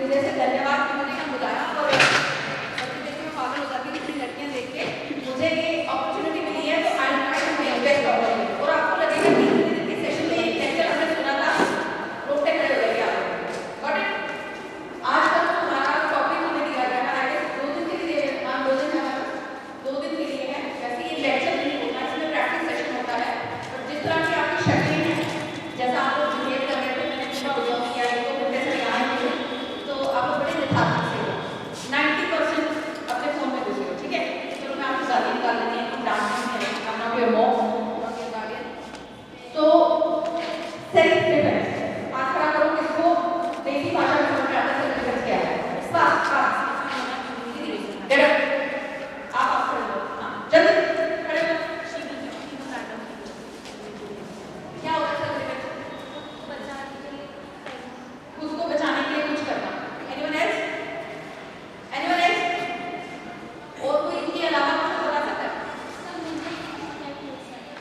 हृदय से धन्यवाद कि मुझे यहाँ बुलाया और देख के मैं पागल हो जाती हूँ इतनी लड़कियाँ देख के। मुझे ये अपॉर्चुनिटी मिली है तो I try to make best of it. और आपको लगेगा कि 3 दिन के सेशन में एक लेक्चर हमने सुना था, रोकते खड़े हो गए आप। बट आज का जो हमारा टॉपिक हमें दिया गया है, आई गेस 2 दिन के लिए, 2 दिन है, 2 दिन के लिए है। वैसे ये लेक्चर नहीं होता, इसमें प्रैक्टिस सेशन होता है। और जिस तरह की आपकी शक्लें हैं, जैसा आप लोग बिहेव कर रहे थे, मैंने पूरा ऑब्जर्व किया है, तो जैसे यहाँ है तो आप लोग बड़े यथार्थ से 90% अपने फोन में घुसे हो, ठीक है। चलो मैं आपको गाली निकाल लेती हूँ, डांट नहीं है, I'm not your mom, not your guardian। तो सेल्फ डिफेंस, हाथ खड़ा करो किसको देसी भाषा में समझ में आता है सेल्फ डिफेंस क्या है। पास गेट अप, आप खड़े हो, हाँ जल्दी खड़े हो। क्या होता है सेल्फ डिफेंस? खुद को बचाने के लिए कुछ करना। Anyone else? Anyone else? और कोई इसके अलावा कुछ बता सकता है?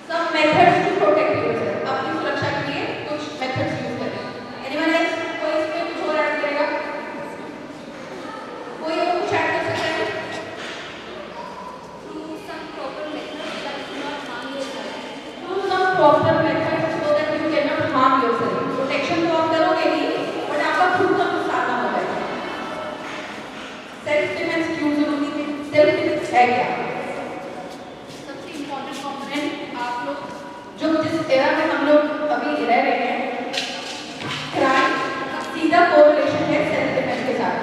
Some methods to protect yourself. अपनी सुरक्षा के लिए कुछ methods यूज करें। Anyone else? कोई इसमें कुछ और ऐड करेगा? कोई और कुछ ऐड कर सकता है? Through some proper methods that do not harm yourself. Through some proper methods so that you cannot harm yourself. Protection तो आप करोगे ही, बट आपका खुद का नुकसान ना हो जाए। सेल्फ डिफेंस क्यों जरूरी है? सेल्फ डिफेंस है क्या? सबसे इम्पोर्टेंट कंपोनेंट आप लोग जो जिस एरा में हम लोग अभी रह रहे हैं, क्राइम का सीधा कोरिलेशन है सेल्फ डिफेंस के साथ।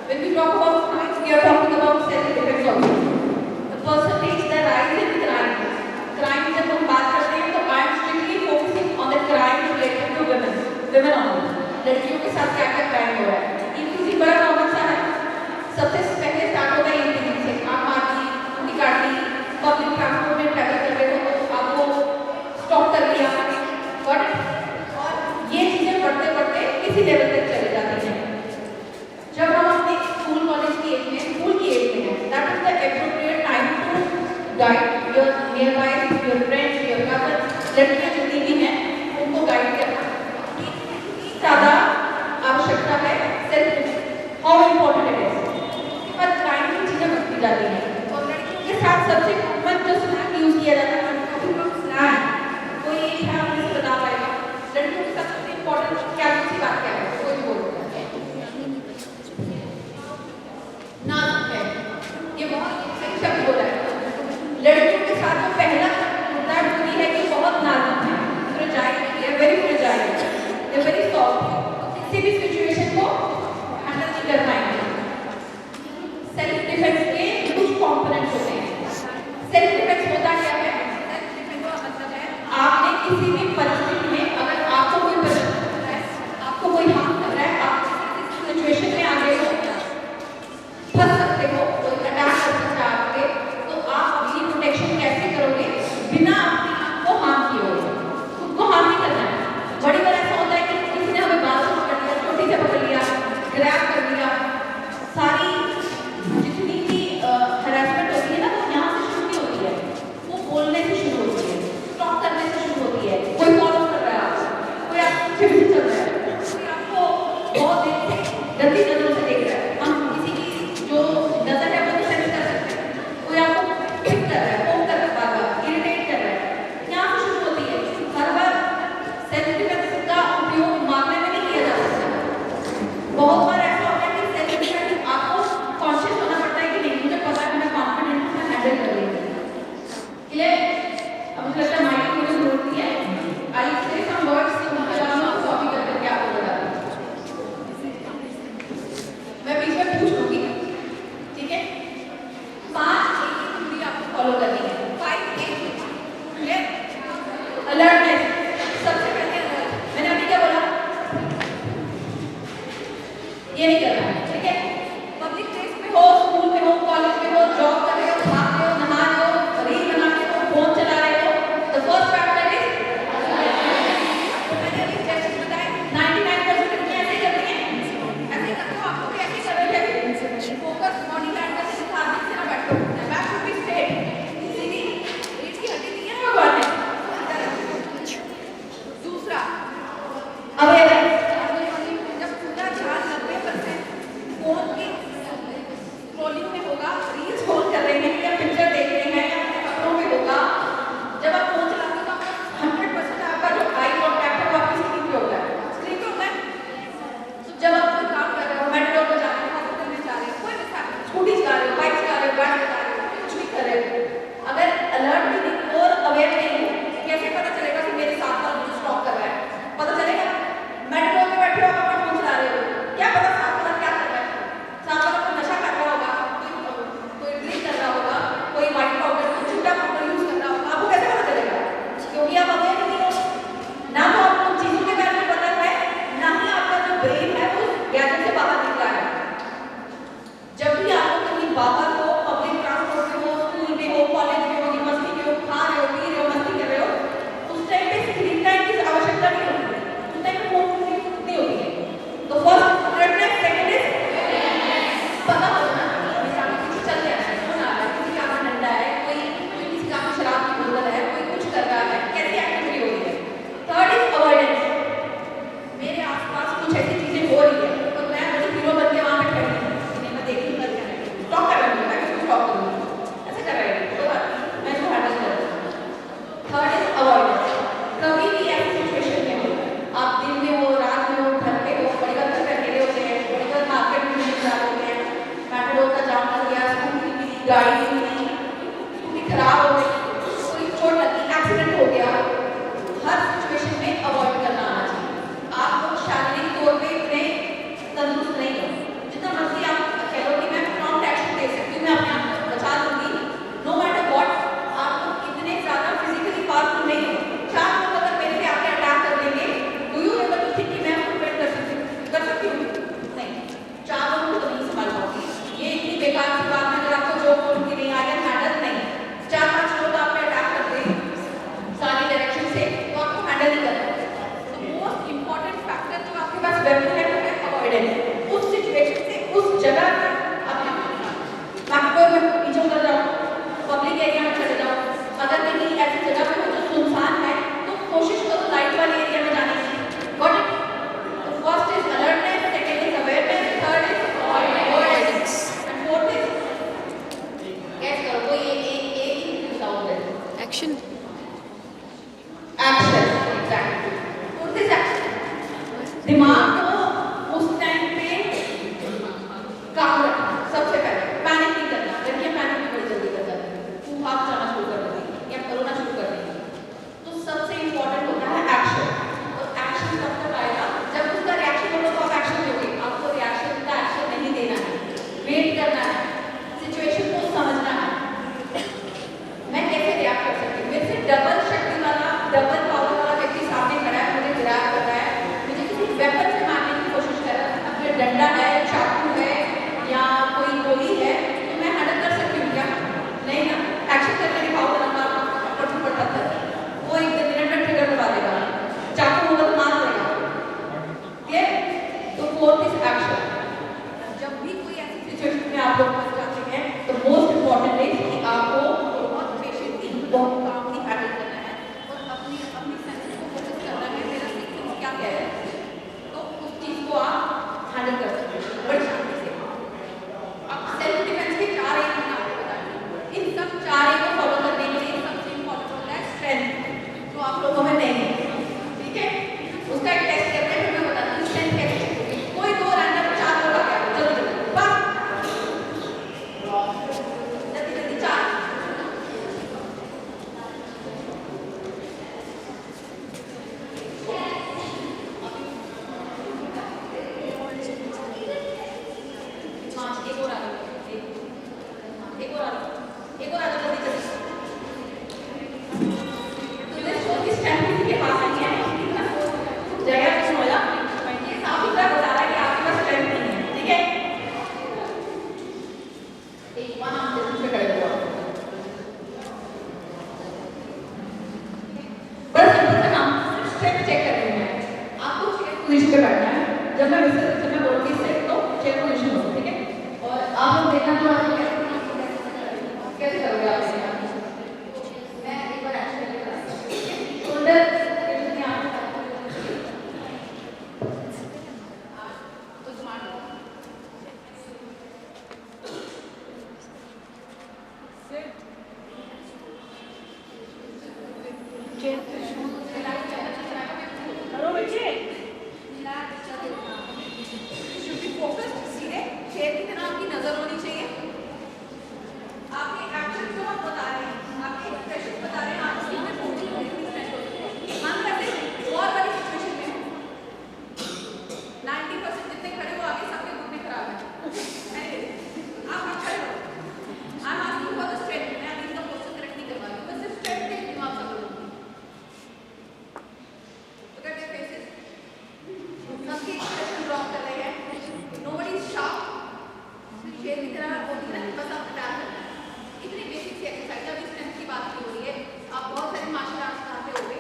When we talk about crime, we are talking about self defense also. The percentage that rise in crime. Crime जब हम बात करते हैं तो I am strictly focusing on the crime related to women. Women only. लड़कियों के साथ क्या क्या क्राइम हो रहा है? इजी बड़ा कॉमन सा है। सबसे पहले स्टार्ट होता है इजी से, आप मारती, उंगली काटती, पब्लिक ट्रांसपोर्ट में ट्रैवल कर रहे हो तो आपको स्टॉप कर लिया, और ये चीजें बढ़ते बढ़ते किसी लेवल तक चले जाती हैं। जब हम अपने स्कूल कॉलेज की एज में, स्कूल की एज में हैं, that is the appropriate time to guide your nearby, your friends, your cousins. लड़कियां जितनी भी हैं उनको गाइड करना ज़्यादा आवश्यकता है। Self defence how important it is. उसके बाद क्राइम की चीज़ें बढ़ती जाती हैं और लड़कियों के साथ सबसे कॉमन जो स्लैंग यूज किया जाता है, स्लैंग, कोई एक है आपने से बता पाएगा लड़कियों के साथ सबसे इम्पोर्टेंट क्या दूसरी बात क्या है? कोई बोल नाजुक है, ये बहुत सही शब्द बोला है। लड़कियों के साथ जो पहला मुद्दा होती है कि बहुत नाजुक है, फ्रेजाइल है, वेरी फ्रेजाइल है, वेरी सॉफ्ट, किसी भी सिचुएशन को हैंडल नहीं कर पाएंगे। सेल्फ डिफेंस के कुछ कंपोनेंट्स होते हैं। सेल्फ डिफेंस होता क्या है? सेल्फ डिफेंस का मतलब है आपने किसी भी परिस्थिति में अगर आपको कोई परेशानी कर रहा है, आपको कोई हार्म कर रहा है, आप किसी सिचुएशन में आ गए हो, फंस सकते हो, कोई अटैक कर सकता है आप पे, तो आप अपनी प्रोटेक्शन कैसे करोगे बिना अपने आप को हार्म किए हुए? खुद को हार्म नहीं करना है। बड़ी बार ऐसा होता है कि किसी ने हमें बाल से पकड़ लिया, चोटी से पकड़ लिया, ग्रैब कर लिया, सारी जितनी भी हैरेसमेंट होती है ना वो यहाँ से शुरू नहीं होती है, वो बोलने से शुरू होती है, स्टॉप करने से शुरू होती है। कोई फॉलो कर रहा है आपको, कोई आपको पीछे पीछे चल रहा है, कोई आपको बहुत देर से गंदी नजरों से देख रहा है। हम किसी की जो नजर है वो तो सेंस कर सकते हैं, कोई आपको हिट कर रहा है, पोक कर रहा है, इरिटेट कर रहा है, यहाँ से शुरू होती है। हर बार सेल्फ डिफेंस का उपयोग मारने में नहीं किया जा सकता। बहुत बार ऐसा होता है कि सेल्फ डिफेंस आपको कॉन्शियस होना पड़ता है कि नहीं, मुझे पता है, मैं कॉन्फिडेंट से हैंडल कर लेंगे। क्लियर? अब मुझे लगता है माइक की मुझे जरूरत नहीं है। आई से सम वर्ड्स उनके अलावा कॉपी कर करके आपको बता दूँ, मैं बीच में पूछ लूंगी, ठीक है? 5 एक दूरी आपको फॉलो करनी है। 5 एक, क्लियर? अलर्टनेस, सबसे पहले मैंने अभी क्या बोला? ये नहीं करना है, ठीक है? पब्लिक प्लेस में हो, स्कूल में हो, कॉलेज में हो, जॉब कर रहे हो, खा रहे हो, नहा रहे हो, रील बना रहे हो, फोन चला रहे हो, द फर्स्ट फैक्टर इज मैंने अभी स्टेप्स बताए। 99% लड़कियां ऐसे करती हैं, ऐसे करते हो, आपको कैसे कर रहे हो? फोकस बॉडी लैंग्वेज से दिखा दी से ना बैठो, बैक टू बी स्ट्रेट, सीधी रीढ़ की हड्डी दी है ना भगवान ने। दूसरा अवेयरनेस, जब पूरा ध्यान 90% गाड़ी टूटी, स्कूटी खराब हो गई, कोई चोट लगी, एक्सीडेंट हो गया, हर सिचुएशन में अवॉइड करना आना चाहिए। आप लोग शारीरिक तौर पे इतने तंदुरुस्त नहीं हो, जितना मर्जी आप कह लो कि मैं प्रॉम्प्ट एक्शन दे सकती हूँ, मैं अपने आप को बचा लूंगी, नो मैटर व्हाट, आप लोग इतने ज्यादा फिजिकली पावरफुल नहीं हो। 4 लोग अगर मेरे पे आके अटैक कर लेंगे, डू यू एवर थिंक कि मैं आपको डिफेंड कर सकती हूँ? नहीं, 4 लोगों को तो नहीं संभाल पाऊंगी। ये इतनी बेकार सी बात है, अगर आपको जो बोलूंगी नहीं आ गया हैंडल नहीं, 4-5 लोग आप पे अटैक करते हैं सारी डायरेक्शन से, तो आपको हैंडल नहीं करना। तो मोस्ट इंपॉर्टेंट फैक्टर जो आपके पास वेपन है वो है अवॉइडेंस। उस सिचुएशन से, उस जगह पे अपने बैकडोर में पीछे उतर जाओ, पब्लिक एरिया में चले जाओ। अगर कहीं ऐसी जगह पे हो जो सुनसान है, तो कोशिश करो लाइट वाले एरिया में जाने की। Got it? तो first is alertness, second is awareness, third is avoidance, and fourth is catch करो। कोई एक ही बताओ मुझे। Action. Action, exactly. Fourth is action. दिमाग को उस टाइम पे काम रखना सबसे पहले, पैनिक नहीं करना। लड़कियां पैनिक भी बड़ी जल्दी कर जाती हैं, तू हाथ जाना शुरू कर देती या रोना शुरू कर देती। तो सबसे इंपॉर्टेंट होता है एक्शन। और एक्शन कब तक आएगा? जब उसका रिएक्शन होगा तो आप एक्शन दोगे। आपको रिएक्शन का एक्शन नहीं देना है, वेट करना है, सिचुएशन को समझना है, मैं कैसे रिएक्ट कर सकती हूँ। मेरे से डबल शक्ति वाला, डबल पावर वाला व्यक्ति सामने खड़ा है, मुझे गिरा कर रहा है, मुझे किसी वेपन से मारने की कोशिश कर रहा है, अब फिर डंडा है, चाकू है या कोई गोली है, तो मैं हैंडल कर सकती हूँ क्या? नहीं ना। एक्शन करके दिखाओ ना, पड़ता है वो एक मिनट में ट्रिगर दबा देगा, चाकू होगा तो मार देगा। ठीक? तो फोर्थ इज एक्शन। जब भी कोई ऐसी सिचुएशन में आप लोग फंस जाते हैं, तो मोस्ट इंपॉर्टेंट है कि आपको बहुत पेशेंटली, बहुत कामली हैंडल करना है और अपनी सेंसेस को फोकस करना है, मेरा सीक्वेंस क्या कह रहा है, तो उस चीज को आप हैंडल कर सकते हैं बड़ी शांति से। अब सेल्फ डिफेंस के 4 एक मैंने आपको बताए, इन सब 4 को फॉलो करने के लिए सबसे इंपॉर्टेंट होता है स्ट्रेंथ, जो आप लोगों में नहीं है। ठीक है? उसका एक टेस्ट करते हैं, फिर मैं बताती हूँ स्ट्रेंथ कैसे होगी। कोई 2 रैंडम 4 लोग आ गया, जल्दी जल्दी बस, जल्दी जल्दी 4। एक और आ जाओ, एक और आ जाओ, एक और आ जाओ, जल्दी जल्दी। तो this show की strength किसी के पास नहीं है, जगह पे बोला, ये साफ सुथरा बता रहा है कि आपके पास strength नहीं है। ठीक है? एक वन आप जल्दी से खड़े हो। बड़ा सिंपल सा काम, स्ट्रेंथ चेक करनी है। आपको चेयर पोजीशन पे बैठना है। जब मैं बोलूंगी सेट, तो चेयर पोजीशन हो। ठीक है? और आप लोग देखना थोड़ा कैसे करोगे आप इसमें? मैं एक बार एक्शन लेकर आती हूं। शोल्डर तो स्मार्ट हो। हेलो बच्चे, शुड बी फोकस्ड, सीधे शेर की तरह आपकी नजर होनी चाहिए। आपके एक्शन जो आप बता रहे हैं, आपके एक्सप्रेशन बता रहे हैं, आप कितने फोकस्ड हो, कितनी स्ट्रेंथ हो। मान करते हैं वॉर वाली सिचुएशन में 90% जितने खड़े हो आगे सबके घुटने खराब है। आप खड़े हो, I am asking for the strength. मैं अभी इनका पोस्चर करेक्ट नहीं कर पा रही हूँ, बस सिर्फ स्ट्रेंथ के दिमाग सब लोग look at their faces, सबके एक्सप्रेशन ड्रॉप कर रहे हैं, नोबडी इज शॉक्ड। शेर की तरह होती है ना, बस आप अटैक करना है। इतनी बेसिक सी एक्सरसाइज, अभी स्ट्रेंथ की बात की हो रही है, आप बहुत सारे मार्शल आर्ट्स बनाते होंगे,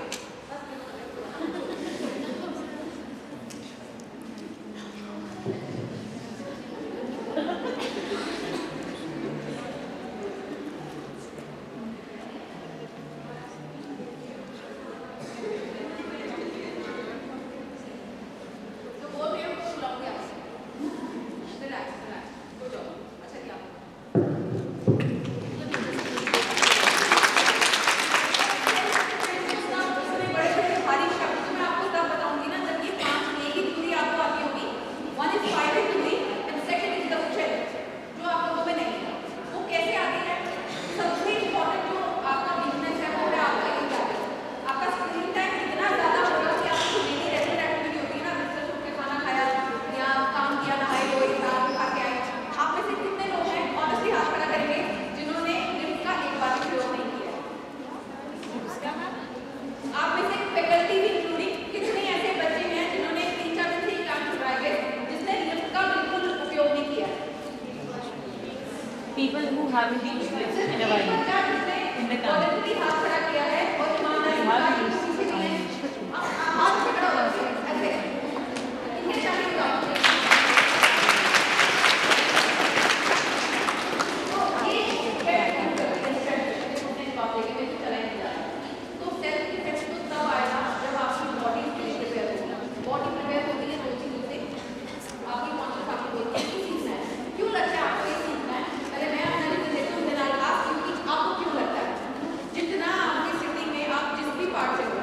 जो बोल रहे हो वो बुलाओगे आप। रिलैक्स रिलैक्स हो जाओ। अच्छा जी, आप people who haven't used this in a while in the camp. Already हाथ खड़ा किया है और ईमानदारी से have बात used किसी से भी है। हाथ से खड़ा हो जाए, ऐसे इतने सारे काम। तो ये तो सेल्फ डिफेंस तो तब आएगा जब आपकी बॉडी प्रिपेयर होगी। बॉडी प्रिपेयर होती है दो चीजों से। आपकी कॉन्शियस आपको बोलती है कि सीखना है। क्यों लगता है आपको ये सीखना है? पहले मैं अपना रीजन देती हूँ, then I will ask you कि आपको क्यों लगता है? जितना आपकी सिटी में आप जिस भी पार्ट से हो,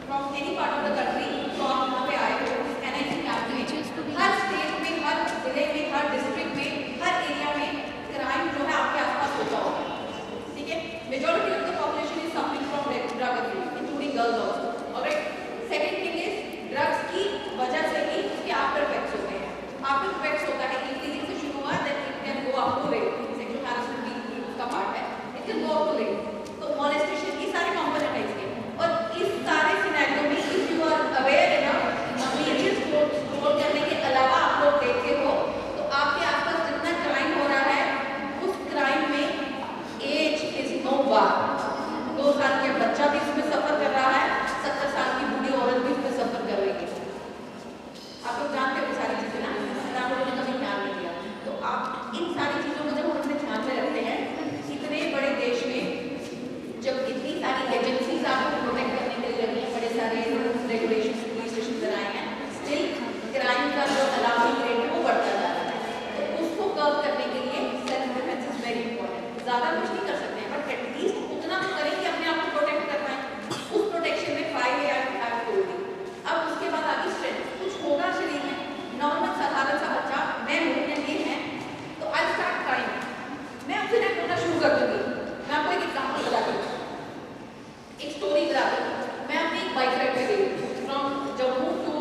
from any part of the country, तो आप यहाँ पे आए हो एनआईसी कैंप में, हर स्टेट में, हर जिले में, हर डिस्ट्रिक्ट में, हर एरिया में क्राइम जो है आपके आसपास होता होगा। ठीक है, majority of the population is suffering from drug abuse, including girls also. Alright, second thing is drugs की वजह से ही उसके आफ्टर इफेक्ट्स होते हैं। आफ्टर इफेक्ट्स होता है इंक्रीजिंग से शुरू हुआ, then it can go up to rape, sexual harassment भी उसका पार्ट है, it can go up to rape. तो मॉलेस्टेशन की सारे कंपोनेंट है इसके, और इस सारे सिनेरियो में if you are aware enough, medium scroll करने के अलावा आप लोग देखते हो तो आपके आसपास जितना क्राइम हो रहा है, उस क्राइम में एज इज नो बार। 2 साल का बच्चा भी इसमें सफर कर रहा है, 70 साल की बूढ़ी औरत भी इसमें सफर कर रही है। आप लोग जानते हो सारी चीजें ना, पर आप लोगों ने कभी ध्यान नहीं दिया। तो आप इन सारी चीजों को जब हम अपने ध्यान में रखते हैं, इतने बड़े देश में जब इतनी सारी एजेंसीज आपको प्रोटेक्ट करने के लिए लगी हैं, बड़े सारे रेगुलेशन पुलिस स्टेशन बनाए हैं, स्टिल क्राइम का जो अलार्मिंग रेट है वो बढ़ता जा रहा है। तो उसको कर्व करने के लिए self defence is very important. ज़्यादा कुछ नहीं कर सकते हैं, बट एटलीस्ट उतना तो करें कि अपने आप को प्रोटेक्ट कर पाएं। उस प्रोटेक्शन में 5 AR हैव टोल्ड यू। अब उसके बाद आगे स्ट्रेंथ, कुछ होगा शरीर में, नॉर्मल साधारण सा बच्चा मैं हूँ या ये है, तो आई स्टार्ट क्राइम, मैं उसे नहीं बोलना शुरू कर दूंगी। मैं आपको एक एग्जाम्पल बताती हूँ, एक स्टोरी बताती हूँ। मैं अपनी एक बाइक राइड पे गई फ्रॉम जम्मू टू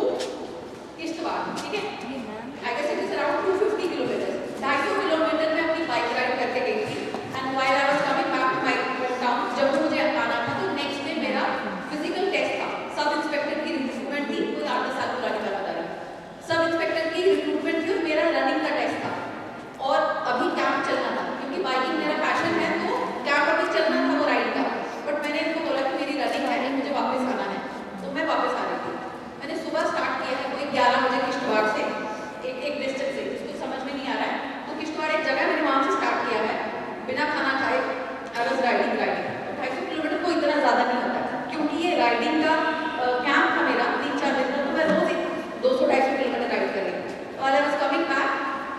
किश्तवाड़, ठीक है, I guess it is around 250 kilometre, 250 kilometre में अपनी बाइक राइड करके गई थी। And while I was coming back to my hometown, Jammu मुझे आना था, तो नेक्स्ट डे मेरा फिजिकल टेस्ट था। सब इंस्पेक्टर की रिक्रूटमेंट थी, कोई 8-10 साल पुरानी बात बता रही हूँ। सब इंस्पेक्टर की रिक्रूटमेंट थी और मेरा रनिंग का टेस्ट था, और अभी कैंप चलना था, क्योंकि बाइकिंग मेरा पैशन है, तो कैंप अभी चलना था वो राइड का। बट मैंने इनको बोला कि मेरी रनिंग है, मुझे वापस आना है, तो मैं वापस आ रही थी। मैंने सुबह स्टार्ट किया है, कोई 11 बजे किश्तवाड़ से, एक डिस्टेंस से, जिसको समझ में नहीं आ रहा है, तो किश्तवाड़ एक जगह, मैंने वहाँ से स्टार्ट किया है, बिना खाना खाए आई वाज राइडिंग। 250 किलोमीटर को इतना ज़्यादा नहीं होता, क्योंकि ये राइडिंग का कैंप था मेरा 3-4 दिन का, तो मैं रोज 200-250 किलोमीटर राइड कर रही थी। और आई वाज कमिंग बैक,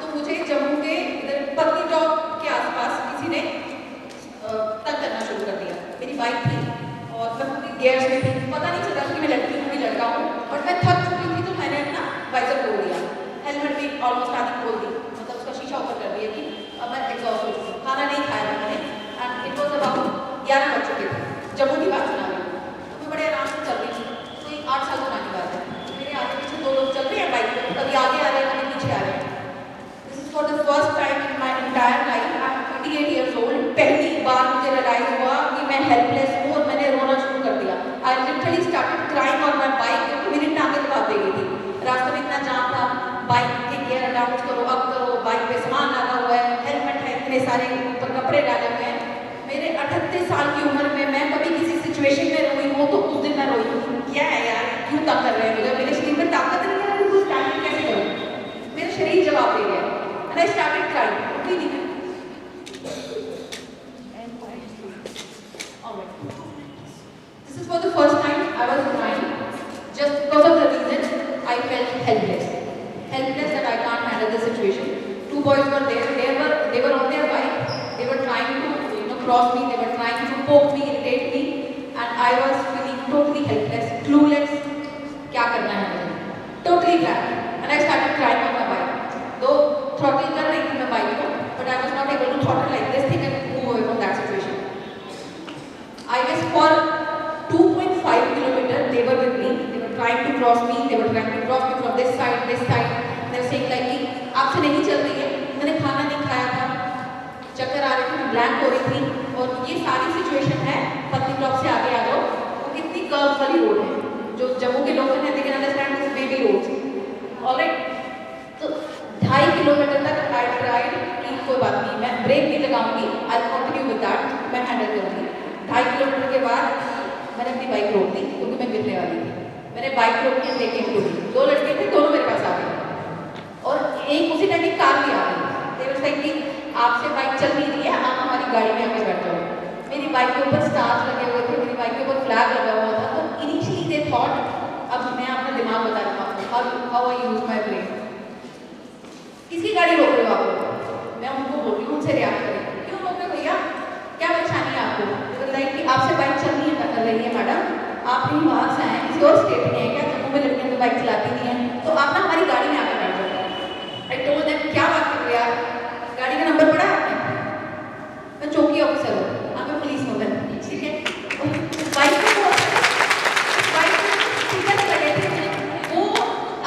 तो मुझे जम्मू के इधर पत्नी टॉप के आसपास किसी ने तंग करना शुरू कर दिया। मेरी बाइक थी और मैं पूरी गियर्स में थी, पता नहीं चला कि मैं लड़की हूँ कि लड़का हूँ, बट मैं थक चुकी थी, तो मैंने अपना वाइजर खोल दिया, हेलमेट भी ऑलमोस्ट आधी खोल दी, मतलब उसका शीशा ऊपर कर दिया कि अब मैं एग्जॉस्ट हो चुकी हूँ। खाना नहीं खाया मैंने, एंड इट वॉज अबाउट 11 बज चुके थे, जम्मू की बात सुना रही हूँ। तो मैं बड़े आराम से चल रही थी, कोई 8 साल पुरानी बात है, मेरे आगे पीछे 2 लोग चल रहे हैं बाइक पर, कभी आगे आ रहे हैं, कभी पीछे आ रहे हैं। This is for the first time in my entire life, I am 28 years old, पहली बार मुझे रियलाइज हुआ कि मैं हेल्पलेस हूँ, और मैंने रोना शुरू कर दिया। I literally started crying on my bike, क्योंकि मेरी टांगें दबा दे गई थी। रास्ते में इतना जाम था, बाइक के गियर अडाउट करो, अप करो, बाइक पे सामान लगा हुआ है, हेलमेट है, इतने सारे ऊपर कपड़े डाले हुए हैं। मेरे 38 साल की उम्र में मैं कभी किसी सिचुएशन में रोई हूँ, तो उस दिन मैं रोई, क्या है यार, क्यों तंग कर रहे हैं मुझे, मेरे शरीर में ताकत नहीं है, मैं कुछ स्टार्टिंग कैसे करूँ? मेरा शरीर जवाब दे गया, एंड आई स्टार्टेड क्राइंग। उठी नहीं मैं। This is for the first time I was crying, just because of the reason I felt helpless that I can't handle the situation. 2 boys were there, they were on their bike, they were trying to cross me, they were trying to poke me, irritate me, and I was feeling totally helpless, clueless, क्या करना है मुझे, totally blank, and I started crying on my bike. Though throttle कर रही थी मैं bike को, but I was not able to throttle like this thing and move away from that situation. I guess for 2.5 kilometers they were with me, they were trying to cross me, they were trying to cross me from this side, they were saying like कि आपसे नहीं चल रही है, मैंने खाना नहीं खाया था, चक्कर आ रही थी, मैं ब्लैंक हो रही थी, और ये सारी सिचुएशन है पत्नी ब्लॉक से आगे आ जाओ, वो कितनी कर्व वाली रोड है, जो जम्मू के लोग हैं, they can understand this baby roads, alright। तो 2.5 किलोमीटर तक I tried कोई बात नहीं, मैं ब्रेक नहीं लगाऊंगी, आई कंटिन्यू विद दैट, मैं हैंडल करूंगी। 2.5 किलोमीटर के बाद मैंने अपनी बाइक रोक दी क्योंकि मैं गिरने वाली थी। मैंने बाइक रोक के देखे टूटी, 2 लड़के थे, दोनों मेरे पास आ गए और एक उसी टाइम की कार भी आ गई। देवर से कि आपसे बाइक चल नहीं रही है, आप हमारी गाड़ी में आके बैठ जाओ। मेरी बाइक के ऊपर स्टार्स लगे हुए थे, मेरी बाइक के ऊपर फ्लैग लगा हुआ था। तो इनिशियली दे थॉट, अब मैं अपना दिमाग बता रहा हूँ, how I use my brain. किसकी गाड़ी रोक रहे हो आप लोग? मैं उनको बोल रही हूँ, उनसे रिएक्ट करें, क्यों रोक रहे हो भैया, क्या परेशानी है आपको? लाइक कि आपसे बाइक चल नहीं कर रही है मैडम, आप कहीं बाहर से आए, किसी और स्टेट में है क्या? जम्मू में लड़कियां तो बाइक चलाती नहीं है, तो आप ना हमारी गाड़ी में आकर बैठ जाओ। आई टोल्ड देम, क्या बात कर रहे हैं, गाड़ी का नंबर पड़ा है आपने? मैं चौकी ऑफिसर हूँ, आप मैं पुलिस में हूँ, ठीक है। बाइक में स्टिकर लगे थे, वो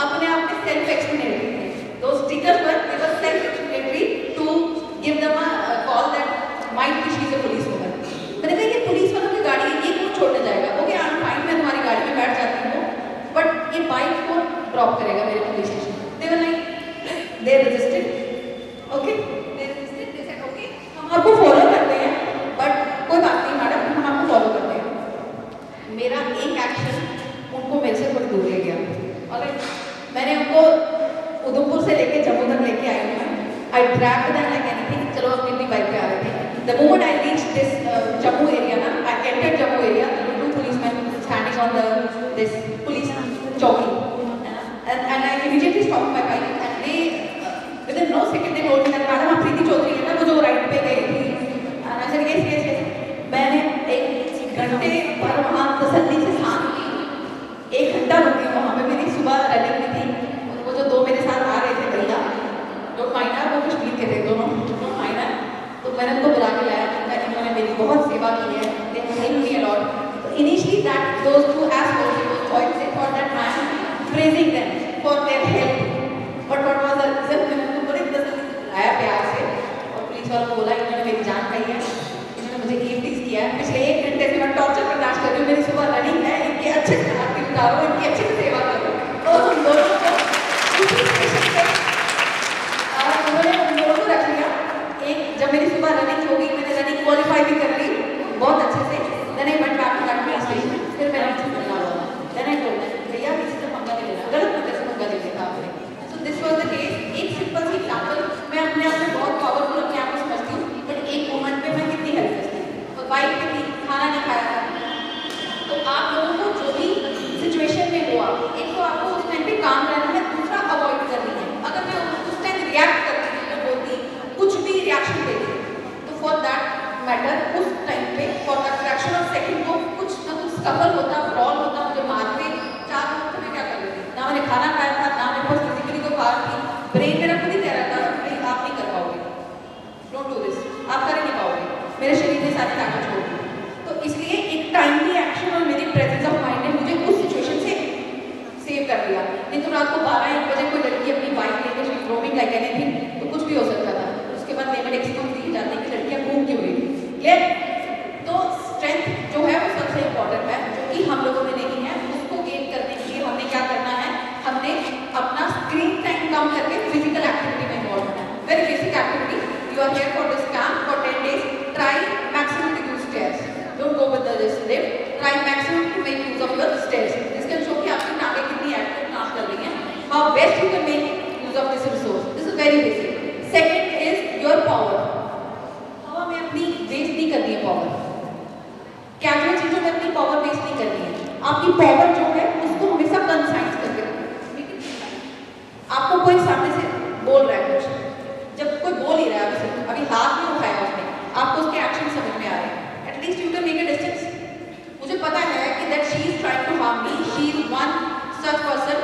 अपने आप में सेल्फ एक्सप्लेनेटरी थे। दो stickers were self explanatory to give them a call that might be she is a police woman. मैंने कहा ये पुलिस वालों की गाड़ी है, ये क्यों छोड़ने जाएगा? ओके आई एम फाइन, मैं तुम्हारी गाड़ी में बैठ जाती हूँ, बट ये बाइक को ड्रॉप करेगा मेरे police station? They were like, they resisted, okay they resisted, they said okay हम आपको फॉलो करते हैं, बट कोई बात नहीं मैडम, हम आपको फॉलो करते हैं। मेरा एक एक्शन उनको मेरे से थोड़ी दूर ले गया। ऑलराइट, मैंने उनको उधमपुर से लेके जम्मू तक लेके आई हूँ। I dragged them like anything. चलो अब अपनी बाइक पे आ रहे थे। The moment I reach this Jammu area ना, I entered Jammu area, there were 2 policemen standing on this police chowki, and I immediately stopped my bike and they within no second they told me that madam आप प्रीति चौधरी है ना, वो जो ride पे गई थी? And I said yes yes yes। मैंने 1 घंटे पर वहाँ तसल्ली से सांस ली, 1 घंटा रुकी वहाँ पे। मेरी सुबह रनिंग भी थी, वो जो 2 मेरे साथ आ रहे थे भैया, डोंट माइंड, वो कश्मीर के थे दोनों, डोंट माइंड। तो मैंने उनको बुला के लाया, इन्होंने मेरी बहुत सेवा की है, they help me a lot. तो initially that those who asked for those points, they thought that I am praising them for their help, but what was the reason? मैंने उनको बड़े तसल्ली से बुलाया प्यार से, और पुलिस वालों को बोला इन्होंने मेरी जान खाई है, इन्होंने मुझे ईवटीज किया है, पिछले 1 घंटे से मैं टॉर्चर बर्दाश्त कर रही हूँ, मेरी सुबह रनिंग है, इनकी अच्छे से आरती उतारो, इनकी अच्छे से सेवा करो। तो उन दोनों को उसी स्टेशन पे उन्होंने उन दोनों को रख लिया। एक जब मेरी सुबह रनिंग हो गई, मैंने रनिंग क्वालिफाई भी कर ली बहुत अच्छे से, then I went back to that police station. फिर मैंने उनसे मिलना हुआ, देन आई टोल्ड देम भैया किसी से पंगा नहीं लेना, गलत तरीके से पंगा ले लिया था आपने। So this was the case. एक सिंपल सी एग्जांपल, मैं अपने आप में बहुत पावरफुल अपने आप को समझती हूँ, बट एक मोमेंट पे मैं कितनी हेल्पलेस थी। और बाइक पे थी, खाना नहीं खाया था। तो आप लोगों को जो भी सिचुएशन में हुआ, एक तो आपको उस टाइम पे काम रहना है, दूसरा अवॉइड करनी है। अगर मैं उस टाइम रिएक्ट करती बोलती, कुछ भी रिएक्शन देती, तो फॉर दैट मैटर उस टाइम पे for that fraction of second को कुछ ना कुछ स्कफल होता, ब्रॉल होता, मुझे मारते। 4 मिनट में क्या कर लेती? ना मैंने खाना खाया था, ना मेरे पास फिजिकली कोई पावर थी, ब्रेन मेरा खुद ही कह रहा था भाई आप नहीं कर पाओगे, डोंट डू दिस, आप कर ही नहीं पाओगे, मेरे शरीर ने सारी ताकत छोड़ दी। तो इसलिए एक टाइमली एक्शन और मेरी प्रेजेंस ऑफ माइंड ने मुझे उस सिचुएशन से सेव कर दिया। नहीं तो रात को 12-1 बजे कोई लड़की अपनी बाइक लेकर रोमिंग लाइक एनीथिंग, तो कुछ भी हो सकता था। उसके बाद लेमन एक्सक्यूज दी जाती है कि लड़कियां घूम क्यों रही थी। क्लियर? तो स्ट्रेंथ जो है वो सबसे इंपॉर्टेंट है, जो कि हम लोगों ने नहीं है। उसको गेन करने के लिए हमने क्या करना है? हमने अपना स्क्रीन टाइम कम करके फिजिकल एक्टिविटी में इन्वॉल्व होना है। Very basic activity, you are here for this camp for 10 days, try maximum to use stairs, don't go with the lift, try maximum to make use of your stairs. This can show कि आपकी टांगें कितनी active काम कर रही हैं, how best you can make use of this resource. This is very basic. Second is your power. हवा में अपनी वेस्ट नहीं करनी है पावर, कैजुअल चीजों में अपनी पावर वेस्ट नहीं करनी है। आपकी पावर जो है उसको हमेशा कंसाइज करके रखो। आपको कोई सामने से बोल रहा है कुछ, जब कोई बोल ही रहा है, अभी हाथ नहीं उठाया उसने, आपको उसके एक्शन समझ में आ रहे हैं, at least you can make a distance. मुझे पता है कि that she is trying to harm me, she is one such person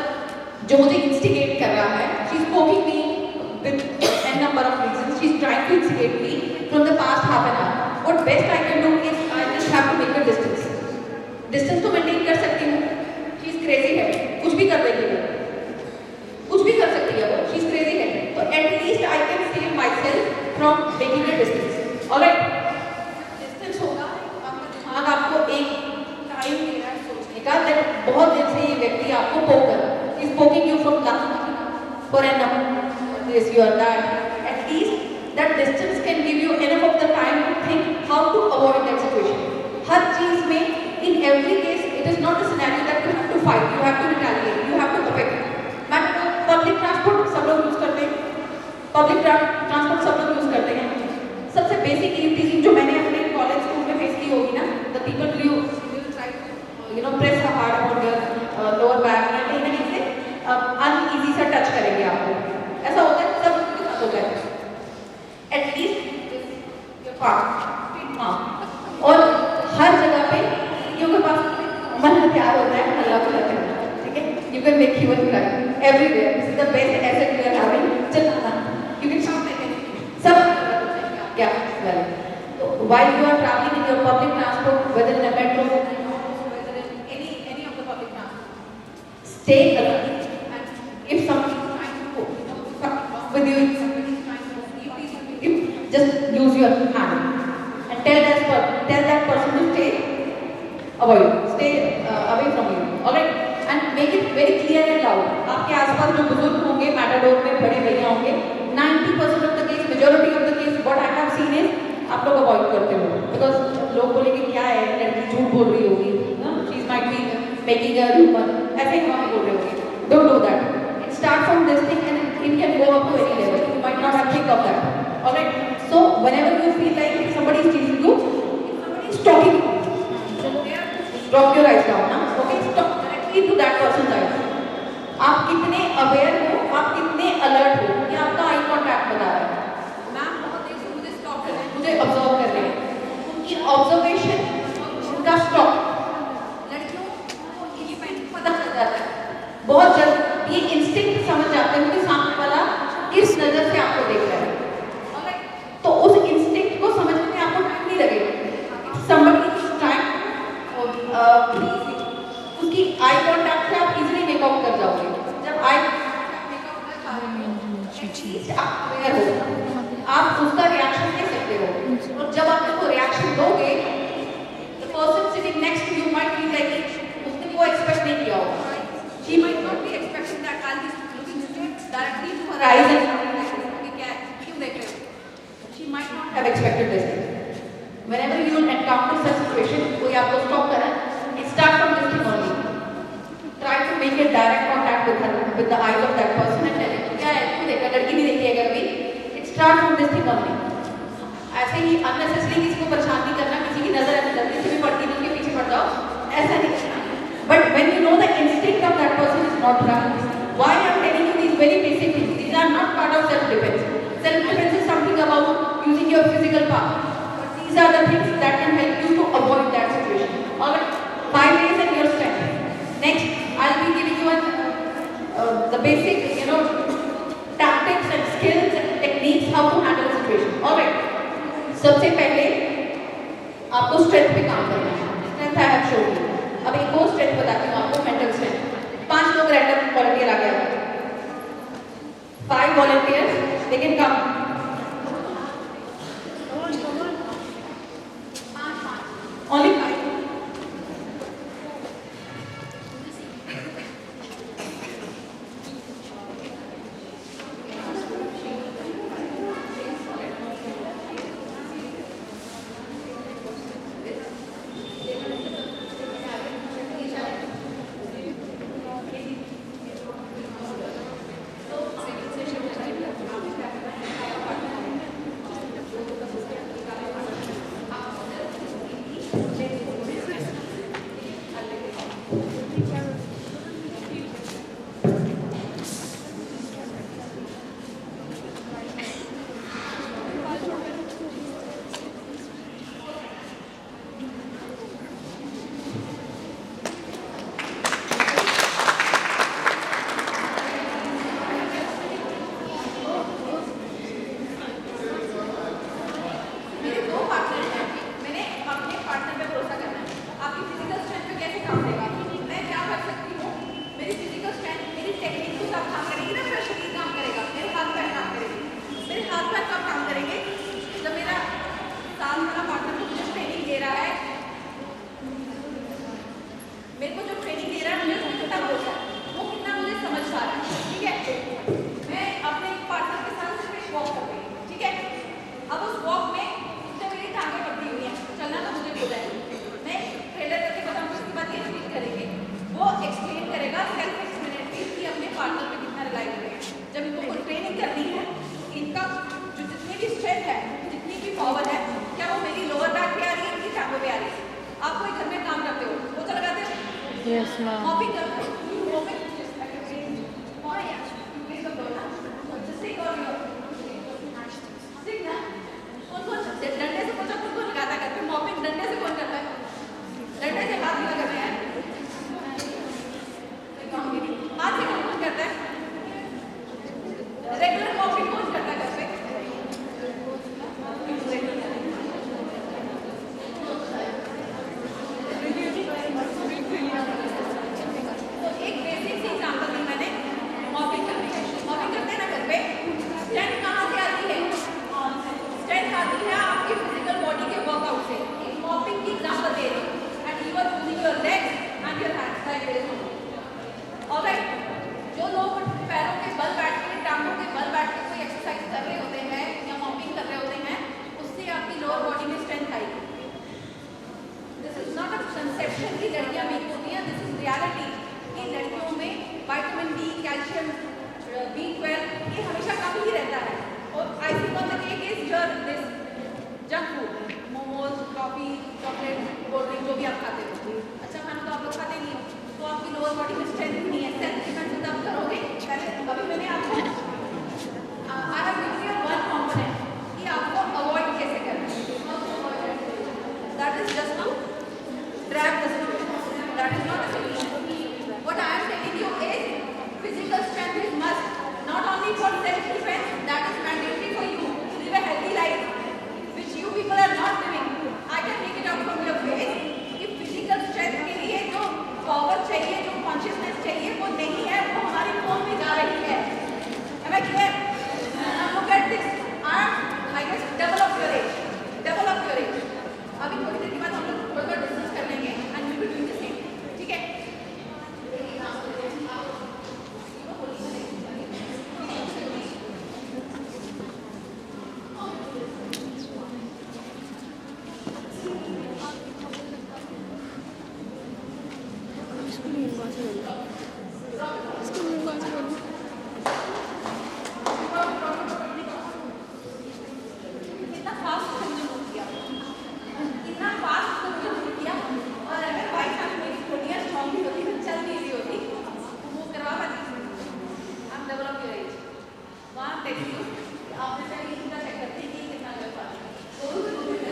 जो मुझे इंस्टिगेट कर रहा है, she is poking me with n number of reasons, she is trying to instigate me from the past half an hour. What best I can do is I just have to make a distance. Distance तो maintain कर सकती हूँ, she is crazy है, कुछ भी कर देगी वो, कुछ भी कर सकती है वो, she is crazy है, तो at least I can save myself from making a distance. Alright, distance होगा, आपका दिमाग आपको एक टाइम दे रहा है सोचने का, that बहुत दिन से ये व्यक्ति आपको पोक कर रहा है, he is poking you from last for an hour. This you are that, at least that distance can give you enough of the time to think how to avoid that situation. हर चीज में, in every case, it is not a scenario that you have to fight, you have to retaliate, you have to affect. Public transport सब लोग use करते हैं, public transport सब लोग use करते हैं. सबसे बेसिक टीचिंग जो मैंने अपने कॉलेज स्कूल में फेस की होगी ना, the people you press hard on your lower back या कहीं ना कहीं से अनईजी सा टच करेंगे आपको. ऐसा होता है, सब लोगों के साथ होता है. एटलीस्ट योर पार्ट और हर जगह पे लड़कियों के पास मन हथियार होता है, अल्लाह को लगता है. ठीक है, you can make human cry everywhere. This is the best asset we are having. चलाना, यू कैन शॉप सब क्या वेल. तो while you are traveling in your public transport, whether in a metro, whether in any of the public transport, stay alert. And if somebody is trying to with you, just use your hand and tell that person to stay away from you. Alright, and make it very clear and loud. आपके आसपास जो बुजुर्ग होंगे, Matador में बड़े भैया होंगे, 90% of the case, majority of the case, what I have seen is आप लोग अवॉइड करते हो, बिकॉज लोग बोलेंगे क्या है, लड़की झूठ बोल रही होगी, she might be making a human, ऐसे ही हम बोल रहे होंगे. Don't do that. It start from this thing and it can go up to any level. You might not have think of that. Alright, so whenever you feel like if somebody is teasing you, if somebody is talking to you, drop your eyes down. Okay, stop directly to that person's eyes. आप कितने aware हो, आप कितने alert हो, ये आपका eye contact बता रहा है. मुझे ऑब्जर्व कर रहे हैं, उनकी ऑब्जर्वेशन, उनका स्टॉप, लड़कियों को इंडिपेंडेंट पता चल जाता है बहुत जल्द. ये इंस्टिंक्ट समझ जाते हैं कि सामने वाला किस नजर से आपको देख रहा है. तो उस इंस्टिंक्ट को समझने में आपको टाइम नहीं लगेगा. somebody is trying उसकी आई कॉन्टैक्ट से आप इजीली मेक आउट कर जाओगे. जब आई अवेयर हो, आप उसका रिएक्शन दे सकते हो. और जब आप उसको रिएक्शन दोगे, the person sitting next to you might feel like उसने वो एक्सपेक्ट नहीं किया होगा. She might not be expecting that. I'll be looking straight directly to her eyes and क्या क्यों देख रहे हो. She might not have expected this. Whenever you will encounter such situation, कोई आपको स्टॉप करे, it start from this thing only. Try to make a direct contact with the eyes of that person and tell him क्या है, क्यों देख रहा, लड़की नहीं देखी है कभी. Start from this thing only. ऐसे ही unnecessarily किसी को परेशान नहीं करना, किसी की नजर ऐसे जल्दी से भी पड़ती नहीं उसके पीछे पड़ जाओ, ऐसा नहीं करना. But when you know the instinct of that person is not right, why I am telling you these very basic things? These are not part of self-defense. Self-defense is something about using your physical power. But these are the things that can help you to avoid that situation. Alright, 5 ways and your strength. Next, I'll be giving you the basic, tactics and skills and techniques how to handle the situation. Alright. सबसे पहले आपको strength पे काम करना है. Strength I have showed you. अब एक और स्ट्रेंथ बताती हूँ आपको, मेंटल स्ट्रेंथ. 5 लोग रैंडम वॉलंटियर आ गए. 5 volunteers, they can come. 5 only 5. Sushma mopping करते हैं मॉपिंग और या प्लीज अब बोलना जस्ट से और योर सिंग ना कौन डंडे से कौन लगाता है घर पे मॉपिंग डंडे से कौन करता है डंडे से हाथ लगा करते हैं हाथ से कौन करता है रेगुलर मॉपिंग कौन करता है घर पे तो एक बेसिक सी एग्जांपल दी मैंने मॉपिंग करने की मॉपिंग करते हैं ना घर पे स्ट्रेंथ कहाँ से आती है स्ट्रेंथ आती है आपकी फिजिकल बॉडी के वर्कआउट से एक मॉपिंग की एग्जांपल दे रही and you are using your legs and your hands like this alright जो लोग पैरों के बल बैठ के टांगों के बल बैठ के कोई एक्सरसाइज कर रहे होते हैं या मॉपिंग कर रहे होते हैं उससे आपकी लोअर बॉडी में स्ट्रेंथ आएगी this is not a conception की लड़कियां वीक होती हैं दिस इज रियलिटी कि लड़कियों में विटामिन डी कैल्शियम B12 ये हमेशा कम ही रहता है और icing on the cake is your this junk food momos coffee chocolate cold drink जो भी आप खाते हो अच्छा खाना तो आप लोग खाते नहीं हो तो आपकी लोअर बॉडी में स्ट्रेंथ नहीं है सेल्फ डिफेंस तब करोगे पहले अभी मैंने आपको I have given you one component कि आपको अवॉइड कैसे करना है that is just to drag the situation that is not a solution what I am telling you is physical strength is must not only for self defense that is mandatory for you to live a healthy life which you people are not living I can make it out from your face कि physical strength के लिए जो power चाहिए जो consciousness चाहिए वो नहीं है वो हमारी फोन में जा रही है am I clear now look at this I guess double of your age अभी थोड़ी देर के बाद हम लोग थोड़ा डिस्कस कर लेंगे and we will do the same ठीक है कितना फास्ट कंज्यूम किया कितना फास्ट कंज्यूम किया और अगर बाई चांस मेरी बोलियां स्ट्रांग भी होती मैं चल नहीं रही होती तो वो करवा पाती आप डेवलप योर एज वहाँ देखिए आपने पहले इतना चेक करते हैं कि कितना कर पाते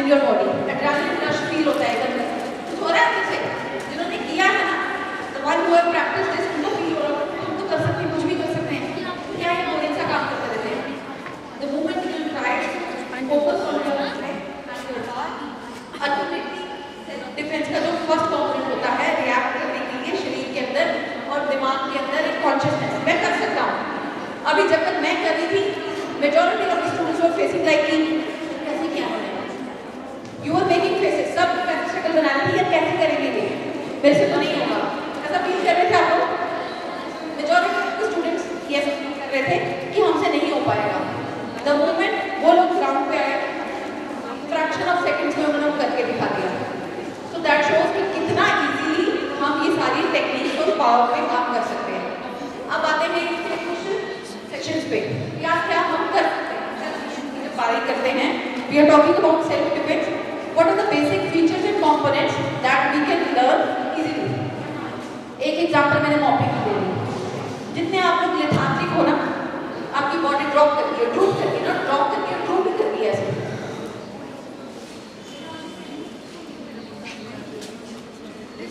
your body adrenaline rush feel होता है एकदम कुछ हो रहा है आपसे जिन्होंने किया है ना the one who have practiced this उनको feel हो रहा है हम तो कर सकते हैं कुछ भी कर सकते हैं क्या ये बोरिंग सा काम करते रहते हैं the moment you try focus on your breath and your heart ultimately self defense का जो फर्स्ट कंपोनेंट होता है रिएक्ट करने के लिए शरीर के अंदर और दिमाग के अंदर एक कॉन्शियसनेस मैं कर सकता हूँ अभी जब तक मैं कर रही थी majority of students were facing like कैसे क्या होने यू आर मेकिंग फेसेस सब कैसे शक्ल बना रही है कैसे करेंगे ये मेरे से तो नहीं होगा ऐसा फील कर रहे थे आप लोग मेजॉरिटी ऑफ स्टूडेंट्स ये फील कर रहे थे कि हमसे नहीं हो पाएगा द मोमेंट वो लोग ग्राउंड पे आए फ्रैक्शन ऑफ सेकंड्स में उन्होंने करके दिखा दिया सो दैट शोज कि कितना इजीली हम ये सारी टेक्निक्स और पावर पे काम कर सकते हैं अब आते हैं क्वेश्चन सेक्शंस पे या क्या हम कर सकते हैं सेल्फ डिफेंस की जब बात करते हैं we are talking about self defence what are the basic features and components that we can learn easily एक एग्जांपल मैंने मॉपिंग की दे दी जितने आप लोग lethargic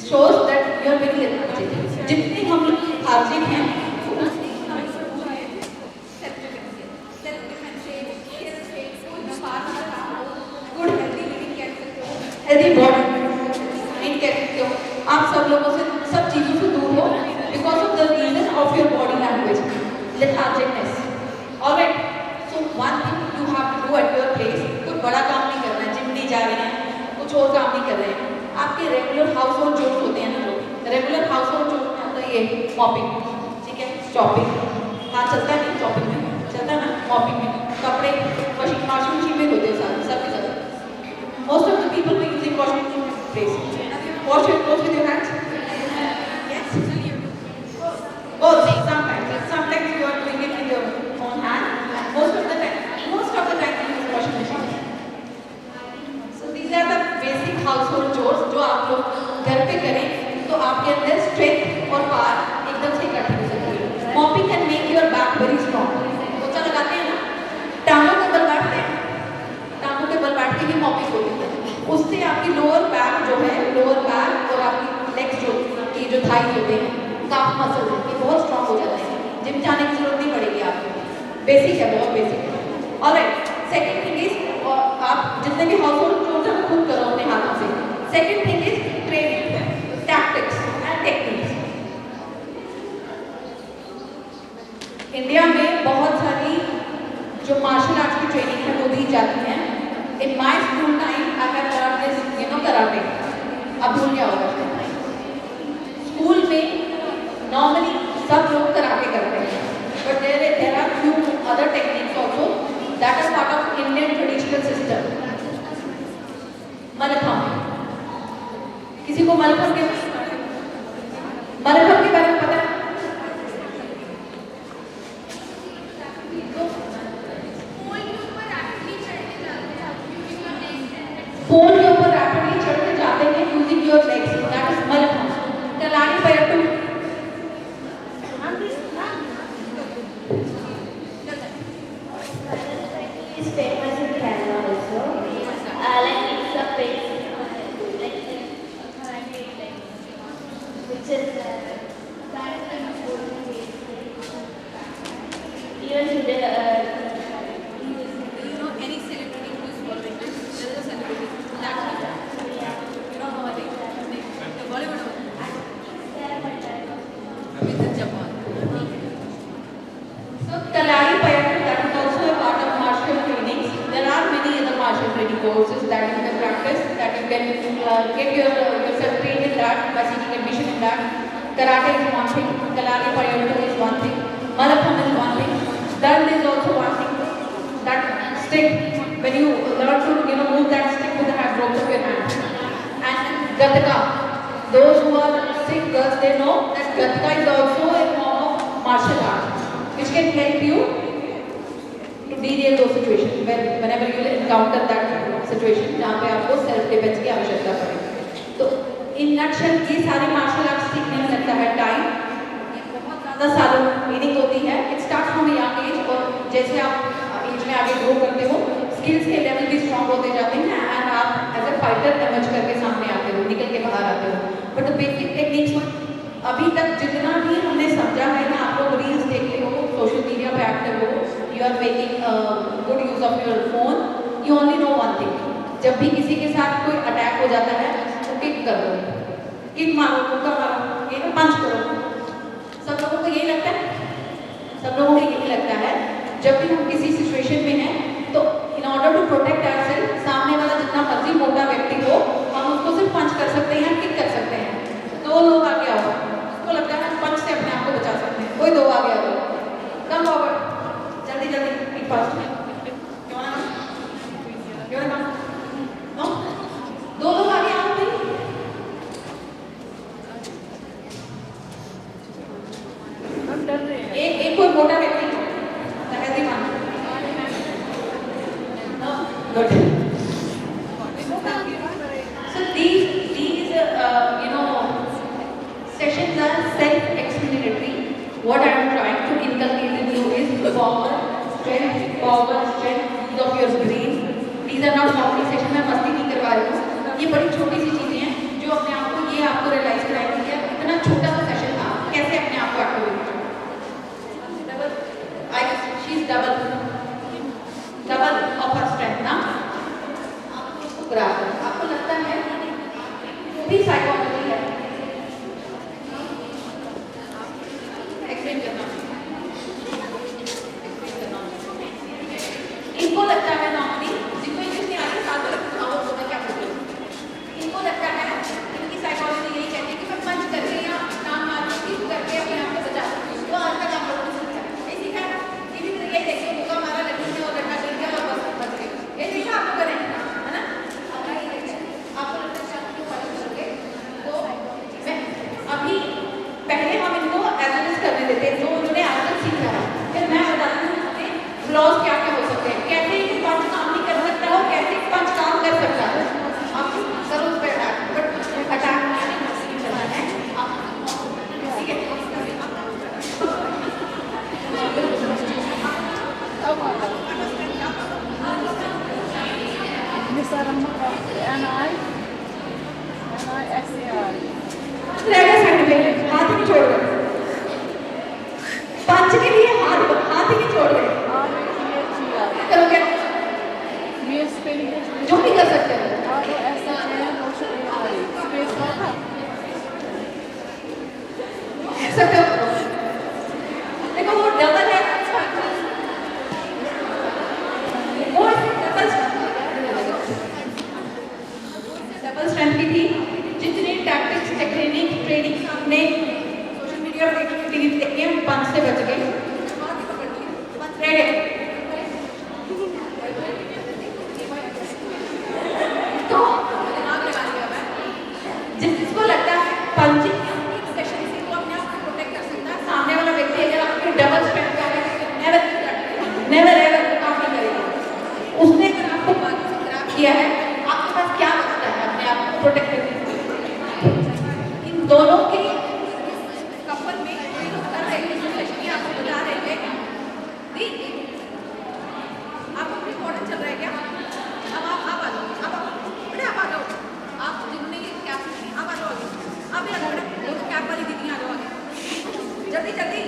shows that you are very lethargic. जितने हम लोग lethargic हैं, हेल्दी बॉडी मेंटेन कर सकते हो, आप सब लोगों से सब चीज़ों से दूर हो because of the reason of your body language lethargicness. Alright, so one thing you have to do at your place. कोई बड़ा काम नहीं करना है, जिम नहीं जा रहे हैं, कुछ और काम नहीं कर रहे हैं. आपके रेगुलर हाउस होल्ड चोर्स होते हैं ना, जो रेगुलर हाउस होल्ड चोर्स में होता है ये मॉपिंग, ठीक है, चॉपिंग. हाँ चलता है, नहीं चॉपिंग में चलता है ना, मॉपिंग में कपड़े वॉशिंग मशीन में धोते हैं सब के सब. Most of the people were using washing machine place. Wash your clothes with your hands? Yes. Oh, sometimes you are doing it with your own hand. Most of the time you use washing machine. So these are the basic household chores जो आप लोग घर पे करें तो आपके अंदर strength और power एकदम से इकट्ठी हो सकती है. Mopping can make your back very strong. पोछा लगाते हैं ना, टांगों के बल बैठते हैं, टांगों के बल बैठ के भी मॉपिंग होती है. उससे आपकी लोअर बैक जो है, लोअर बैक और आपकी लेग्स जो की जो थाइज होते हैं, काफ मसल्स हैं, ये बहुत स्ट्रांग हो जाते हैं. जिम जाने की जरूरत नहीं पड़ेगी आपको. बेसिक है, बहुत बेसिक है. ऑलराइट, सेकंड थिंग इज, और आप जितने भी हाउस होल्ड चोर्स हैं खुद करो अपने हाथों से. Second thing is training, tactics and techniques. India में बहुत सारी जो मार्शल आर्ट्स की ट्रेनिंग है वो दी जाती है. In my school time, I have learned this, karate. अब भूल गया होगा. स्कूल में normally सब लोग कराटे करते हैं, but there are few other techniques also that are part of Indian traditional system. Mallakhamb. किसी को मलखम के बारे में पता है? पोल के ऊपर रैपिडली चढ़ते जाते हैं using your legs, that is Mallakhamb. Kalaripayattu. It's famous in Kerala also. Like it's a place, which is even today. Courses that you can practice, that you can get yourself trained in that by seeking admission in that. Karate is one thing, Kalari Payattu is one thing, Malakham is one thing, Dand is also one thing. That stick, when you learn to move that stick with the hand ropes of your hand. And Gatka, those who are sick girls, they know that Gatka is also a form of martial art, which can help you to derail those situations whenever you encounter that situation जहाँ पे आपको self defence की आवश्यकता पड़े. तो in nutshell ये सारे martial arts सीखने में लगता है टाइम, बहुत ज़्यादा सालों मीनिंग होती है. It start from young age, और जैसे आप एज में आगे ग्रो करते हो स्किल्स के लेवल भी स्ट्रॉन्ग होते जाते हैं एंड आप एज ए फाइटर इमर्ज करके सामने आते हो, निकल के बाहर आते हो. बट द बेसिक टेक्निक्स अभी तक जितना भी हमने समझा है ना, आप लोग रील्स देखते हो, सोशल मीडिया पे एक्टिव हो, you are making good use of your phone, you only know one thing. जब भी किसी के साथ कोई अटैक हो जाता है तो किक कर दो, किक मारो, मुक्का मारो, ये ना पंच करो. सब लोगों को यही लगता है, जब भी हम किसी सिचुएशन में हैं तो in order to protect ourselves, सामने वाला जितना मर्जी मोटा व्यक्ति हो हम उसको सिर्फ पंच कर सकते हैं, किक कर सकते हैं. 2 लोग आगे आओ, उसको लगता है पंच से अपने आप को बचा सकते हैं. कोई 2 आगे आओ, कम फॉरवर्ड, जल्दी जल्दी फास्ट. क्यों ना 2 लोग आगे आओ भाई. एक कोई मोटा व्यक्ति ऐसे मान good. So these sessions are self-explanatory. What I am trying to inculcate in you is power, strength, use of your brain. These are not comedy session. मैं मस्ती नहीं करवा रही हूँ. ये बड़ी छोटी सी चीजें हैं जो अपने आप को ये आपको रियलाइज कराया कि यार इतना छोटा सा सेशन था, कैसे अपने आप को एक्टिवेट करें। Double I guess she is double of her strength ना। आपको लगता है भी साइकोलॉजी है, एक्सप्लेन करना इनको लगता है नॉर्मली जिनको इंग्लिश नहीं आती साथ में क्या बोलते हैं, इनको लगता है इनकी साइकोलॉजी यही कहती है कि मैं पंच करके या काम मारने की करके अपने आप को बचा सकती हूँ, तो आज का काम कर सकता है। ये सीखा है टीवी में यही देखिए, मुका मारा लड़की ने और लड़का गिर गया और बस बच गए, ये देखा आपको करें है ना। आपको लगता है आप क्यों फॉलो करोगे, तो मैं अभी पहले हम इनको एनालिसिस करने देते हैं जो उन्होंने आज तक सीखा है, फिर मैं बताती हूँ इसमें फ्लॉज क्या क्या हो सकते हैं, कैसे एक पंच काम नहीं कर सकता हो, कैसे एक पंच काम कर सकता है। आप करो उस पर अटैक, बट अटैक नहीं करना है आप, ठीक है। हाथ ही छोड़ गए, पंच के लिए हाथ ही नहीं छोड़ गए, करोगे जो भी कर सकते हैं। सकते हो देखो वो डबल है, वो डबल स्ट्रेंथ की थी। जितनी टैक्टिक्स टेक्निक ट्रेनिंग हमने सोशल मीडिया और टीवी देखी है, पंच से बच गए, पंच रह गए। तो दिमाग लगा लिया मैं, जिसको लगता है पंचिंग सेशन से वो अपने आप को प्रोटेक्ट कर सकता है, सामने वाला व्यक्ति अगर आपके डबल स्ट्रेंथ का है नेवर एवर काम नहीं करेगा। उसने अगर आपको बाकी से खराब किया है, आपके पास क्या बचता है अपने आप को प्रोटेक्ट करने के लिए। इन दोनों के कपल में कोई लोग कर रहे हैं सेशन की, आपको बता रहे थे दी आपको भी मॉडल चल रहा है क्या, अब आप आ जाओ, अब बेटा आप आ जाओ, आप जिन्होंने ये कैप नहीं आप आ जाओ आगे, आप भी आ जाओ बेटा, वो कैप वाली दीदी आ जाओ आगे, जल्दी जल्दी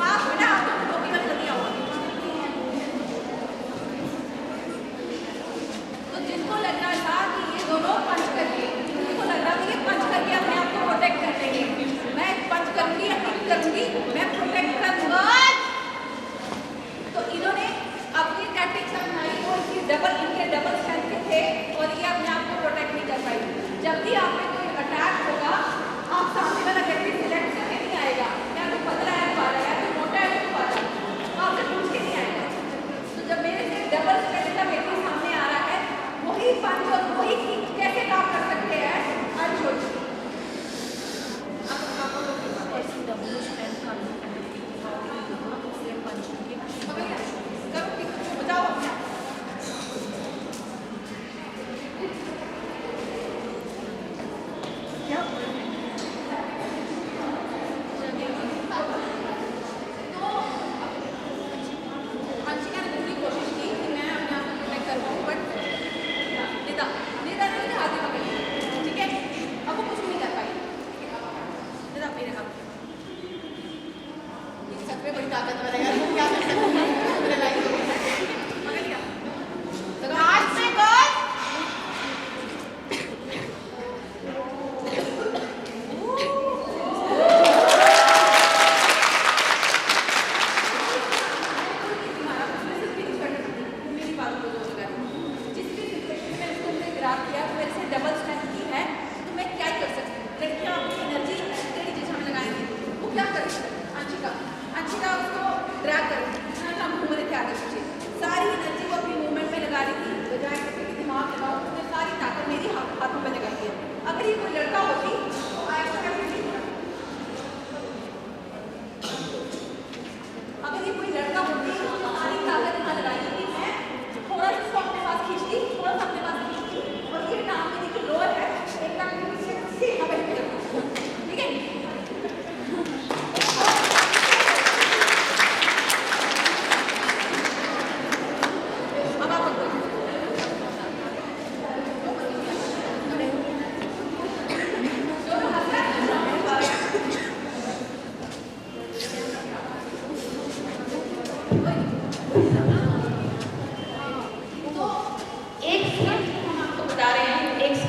आप बेटा आप टोपी वाली जल्दी आओ आगे। तो जिनको लग रहा था कि ये दोनों पंच करके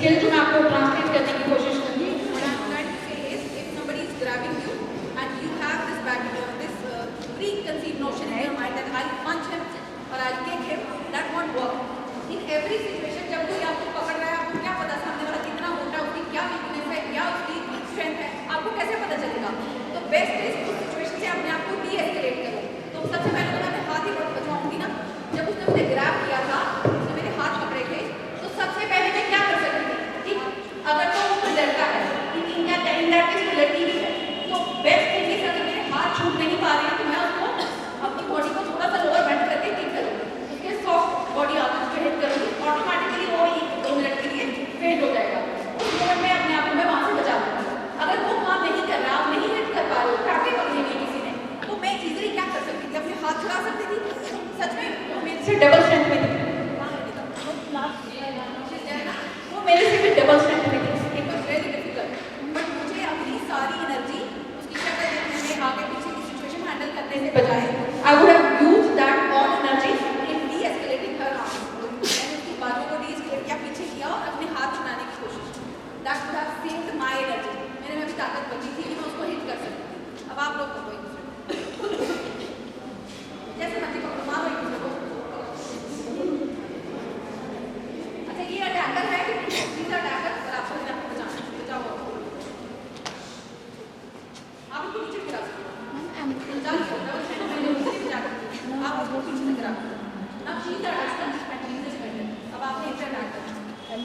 स्किल जो मैं आपको ट्रांसलेट करने की कोशिश करूँगी। What I'm trying to say is, if somebody is grabbing you and you have this preconceived notion in your mind that I'll punch him or I'll kick him, that won't work. In every situation, जब कोई आपको पकड़ रहा है, आपको क्या पता सामने वाला कितना मोटा, उसकी क्या वीकनेस है, क्या उसकी स्ट्रेंथ है, आपको कैसे पता चलेगा? तो बेस्ट इज उस सिचुएशन से अपने आप को डी-एस्केलेट करो। तो सबसे पहले तो मैं अपने हाथ ही बचवाऊंगी ना। जब उसने मुझे ग्रैब किया था, उसने मेरे हाथ पकड़े थे, तो सबसे पहले मैं क्या कर सकती थी? ठीक, अगर तो वो लड़का है, इन दैट केस लड़की भी है, तो बेस्ट थिंग इज अगर मेरे हाथ छूट नहीं पा रहे हैं तो मैं उसको अपनी बॉडी को थोड़ा सा लोअर बेंड करके किक करूँगी, उसके सॉफ्ट बॉडी आगे उसको हिट करूँगी, ऑटोमेटिकली वो 1-2 मिनट के लिए फेड हो जाएगा। उस मोमेंट में अपने आप को मैं वहाँ से बचा लूँगी। अगर वो काम नहीं कर रहा, आप नहीं हिट कर पा रहे हो, काफी पकड़ी नहीं किसी ने, तो मैं इजीली क्या कर सकती थी? अपने हाथ चला सकती थी। सच में वो मेरे से डबल स्ट्रेंथ में थी। वो मेरे से भी डबल स्ट्रेंथ में थी। It was very difficult, but मुझे अपनी सारी एनर्जी उसकी शक्ल देखने में, आगे पीछे की सिचुएशन हैंडल करने से बजाय I would have used that all energy in D-escalating her arm. मैंने उसकी बातों को डी-एस्केलेट किया, पीछे किया और अपने हाथ छुड़ाने की कोशिश की। That would have saved my energy. मेरे में भी ताकत बची थी कि मैं उसको हिट कर सकती थी। अब आप लोग को कोई जैसे मर्जी पकड़ो, मारो एक दूसरे को। अच्छा, ये अटैकर है कि प्लीज अटैकर, और आपको बचाओ। आप उसको नीचे गिरा सकते हो। आप उसको पीछे गिरा सकते हो। अब शीट अटैकर, अब आपने इसे अटैक करना,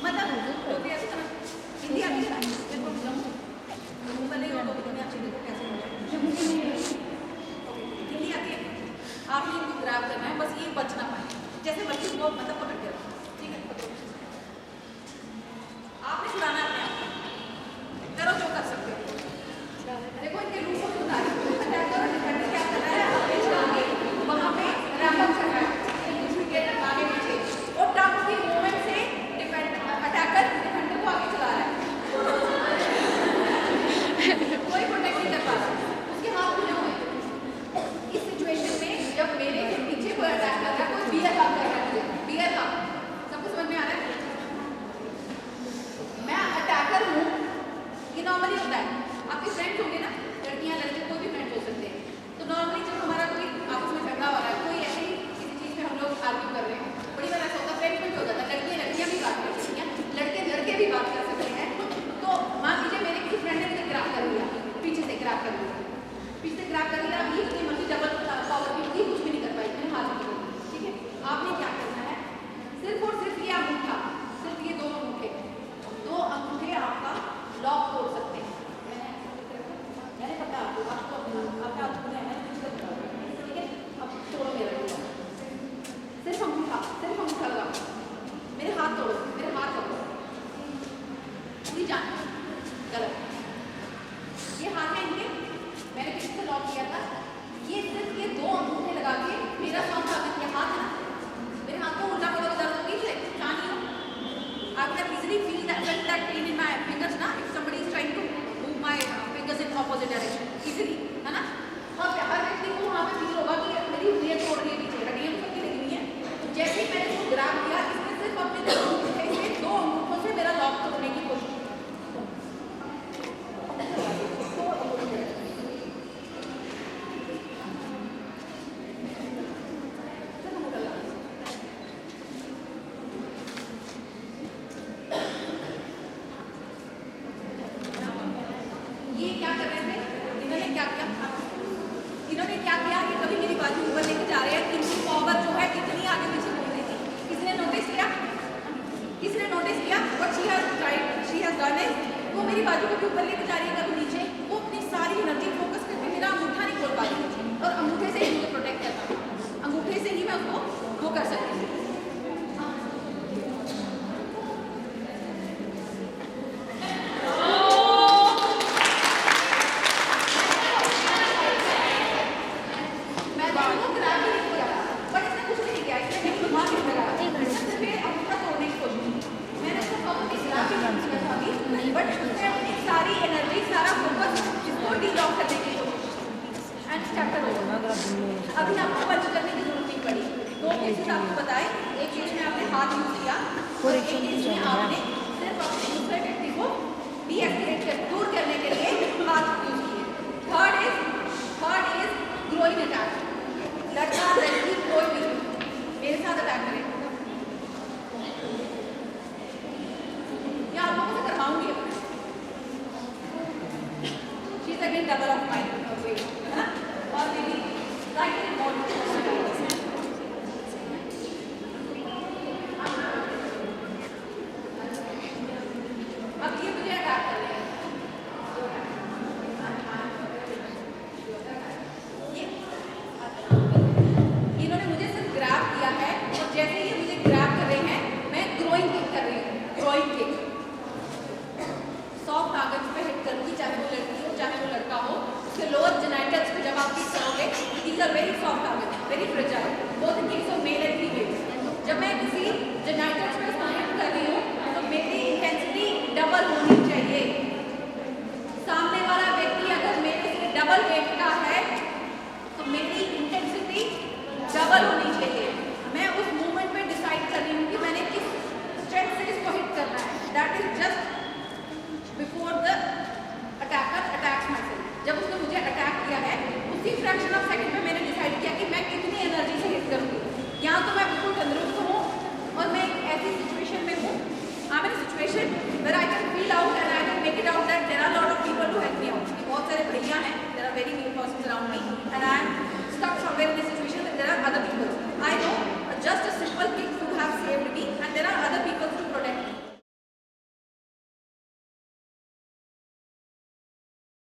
मतलब जो भी ऐसा ना हिंदी आती है ना, पहले लोगों को दुनिया अच्छी देखो कैसे हिंदी आती है। आपने इनको ग्रैब करना है, बस ये बच ना पाए, जैसे मर्जी वो मतलब पकड़ के रखो, ठीक है? आपने छुड़ाना है अपने आप को, करो जो कर सकते हो। देखो इनके रूप को सुधार, अटैकर और डिफेंडर क्या कर रहा है, अपने आगे वहाँ पे रैप अप कर रहा है, आगे पीछे, और टर्म की मूवमेंट से अटैकर डिफेंडर को आगे चला रहा है। कोई प्रोटेक्ट नहीं कर पा रहा, उसके हाथ खुले हुए हैं। इस सिचुएशन में जब मेरे पीछे कोई अटैक कर रहा है, कोई बियर काम कर रहा है, मुझे बियर काम, सबको समझ में आ रहा है? मैं अटैकर हूँ, ये नॉर्मली होता है। आपके फ्रेंड्स होंगे ना, लड़कियाँ लड़के कोई भी फ्रेंड्स हो सकते हैं, तो नॉर्मली जब हमारा कोई आपस में झगड़ा हो रहा है, कोई ऐसे ही किसी चीज़ पे हम लोग आर्ग्यू कर रहे हैं, बड़ी बार ऐसा होता है फ्रेंड्स हो जाता है, लड़कियाँ भी बात कर सकती हैं, लड़के भी बात कर सकते हैं। तो मान लीजिए मेरे किसी फ्रेंड ने मुझे ग्रैब कर लिया, पीछे से ग्रैब कर लिया, पीछे से ग्रैब कर लिया, अब ये उसकी मर्जी डबल पावर की होगी, कुछ भी नहीं कर पाई, मैंने हाथ पकड़ लिया, ठीक है? आपने क्या करना है? सिर्फ और सिर्फ ये अंगूठा, सिर्फ ये 2 अंगूठे, 2 अंगूठे आपका लॉक तोड़ सकते हैं। मैंने पता आपको आपका ठीक है? अब तोड़ो मेरा लॉक, सिर्फ अंगूठा लगाओ, मेरे हाथ तोड़ो, मेरे हाथ तोड़ो, पूरी जान गलत। ये हाथ है इनके, मैंने किसी से लॉक किया था, ये सिर्फ ये 2 अंगूठे लगा के मेरा सॉन्ग कर दिया। हाथ है ना, मेरे हाथ को उल्टा करो, दर्द होगी से चांदी हो। I would have easily felt that pain in my fingers ना, if somebody is trying to move my fingers in opposite direction, easily, है ना? और हर व्यक्ति को वहाँ पे फील होगा कि मेरी उंगलियाँ तोड़ रही है, पीछे हड्डियाँ सबकी लगी हुई हैं। तो जैसे ही मैंने इसको ग्रैब किया, इसने सिर्फ अपने 2 अंगूठों से मेरा लॉक तोड़ने की कोशिश की। ये क्या कर रहे थे? इन्होंने क्या किया कि कभी मेरी बाजू ऊपर लेके जा रहे हैं, इनकी पावर जो है कितनी आगे पीछे घूम रही थी। किसने नोटिस किया? What she has done is, वो मेरी बाजू को ऊपर लेके जा रही है, कभी नीचे, वो अपनी सारी एनर्जी फोकस करके मेरा अंगूठा नहीं खोल पा रही थी, और अंगूठे से ही मुझे प्रोटेक्ट करना था, अंगूठे से ही मैं उसको वो कर सकती थी। बट उसने अपनी सारी एनर्जी, सारा फोकस इसको डी-लॉक करने की कोशिश की एंड चैप्टर ओवर। अभी आपको पंच करने की जरूरत नहीं पड़ी। 2 केसेस आपको बताए, एक केस में आपने हाथ यूज किया और एक केस में आपने सिर्फ अपने double of my